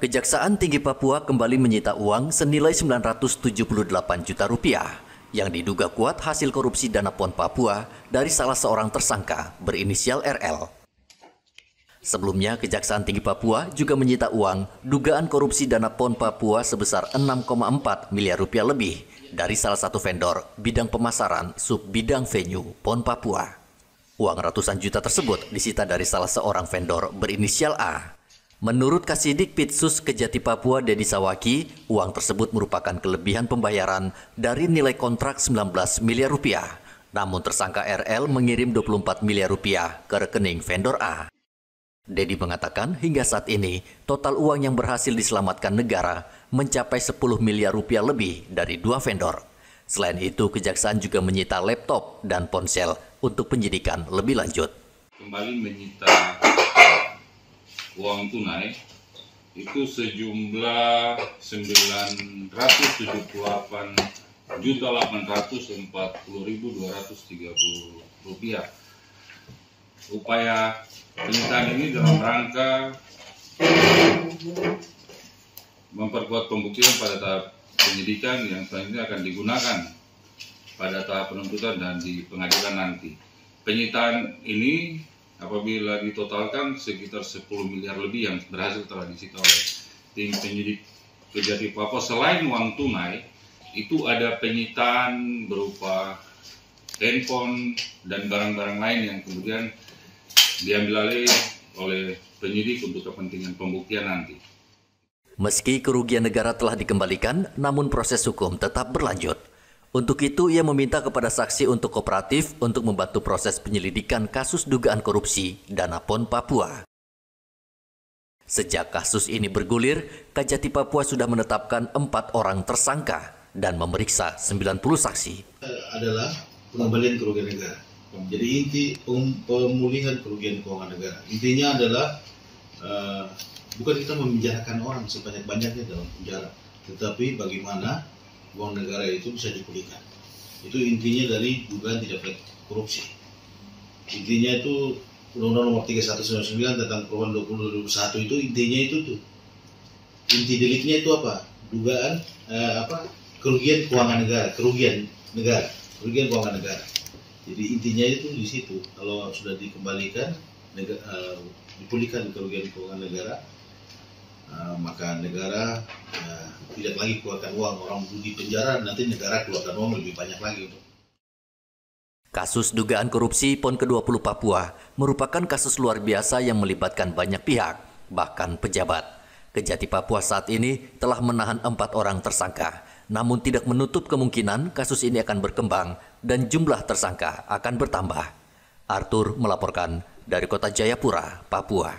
Kejaksaan Tinggi Papua kembali menyita uang senilai 978 juta rupiah yang diduga kuat hasil korupsi dana PON Papua dari salah seorang tersangka berinisial RL. Sebelumnya, Kejaksaan Tinggi Papua juga menyita uang dugaan korupsi dana PON Papua sebesar 6,4 miliar rupiah lebih dari salah satu vendor bidang pemasaran sub-bidang venue PON Papua. Uang ratusan juta tersebut disita dari salah seorang vendor berinisial A. Menurut Kasidik Pitsus Kejati Papua Dedi Sawaki, uang tersebut merupakan kelebihan pembayaran dari nilai kontrak 19 miliar rupiah. Namun tersangka RL mengirim 24 miliar rupiah ke rekening vendor A. Dedi mengatakan hingga saat ini total uang yang berhasil diselamatkan negara mencapai 10 miliar rupiah lebih dari dua vendor. Selain itu, Kejaksaan juga menyita laptop dan ponsel untuk penyidikan lebih lanjut. Kembali menyita uang tunai itu sejumlah 978.840.230 rupiah. Upaya penyitaan ini dalam rangka memperkuat pembuktian pada tahap penyidikan yang selanjutnya akan digunakan pada tahap penuntutan dan di pengadilan nanti. Penyitaan ini apabila ditotalkan sekitar 10 miliar lebih yang berhasil telah disita oleh tim penyidik Kejati Papua. Selain uang tunai, itu ada penyitaan berupa handphone dan barang-barang lain yang kemudian diambil alih oleh penyidik untuk kepentingan pembuktian nanti. Meski kerugian negara telah dikembalikan, namun proses hukum tetap berlanjut. Untuk itu, ia meminta kepada saksi untuk kooperatif untuk membantu proses penyelidikan kasus dugaan korupsi dana PON Papua. Sejak kasus ini bergulir, Kejati Papua sudah menetapkan 4 orang tersangka dan memeriksa 90 saksi. Adalah pengembalian kerugian negara. Jadi inti pemulihan kerugian keuangan negara. Intinya adalah bukan kita memenjarakan orang sebanyak-banyaknya dalam penjara, tetapi bagaimana uang negara itu bisa dipulihkan. Itu intinya dari dugaan tidak korupsi. Intinya itu Undang-Undang Nomor 3199 tentang Perubahan 2021 itu intinya itu tuh. Inti deliknya itu apa? Dugaan kerugian keuangan negara, kerugian keuangan negara. Jadi intinya itu di situ. Kalau sudah dikembalikan, dipulihkan kerugian keuangan negara, maka negara tidak lagi keluarkan uang. Orang di penjara, nanti negara keluarkan uang lebih banyak lagi. Kasus dugaan korupsi PON ke-20 Papua merupakan kasus luar biasa yang melibatkan banyak pihak, bahkan pejabat. Kejati Papua saat ini telah menahan 4 orang tersangka, namun tidak menutup kemungkinan kasus ini akan berkembang dan jumlah tersangka akan bertambah. Arthur melaporkan dari Kota Jayapura, Papua.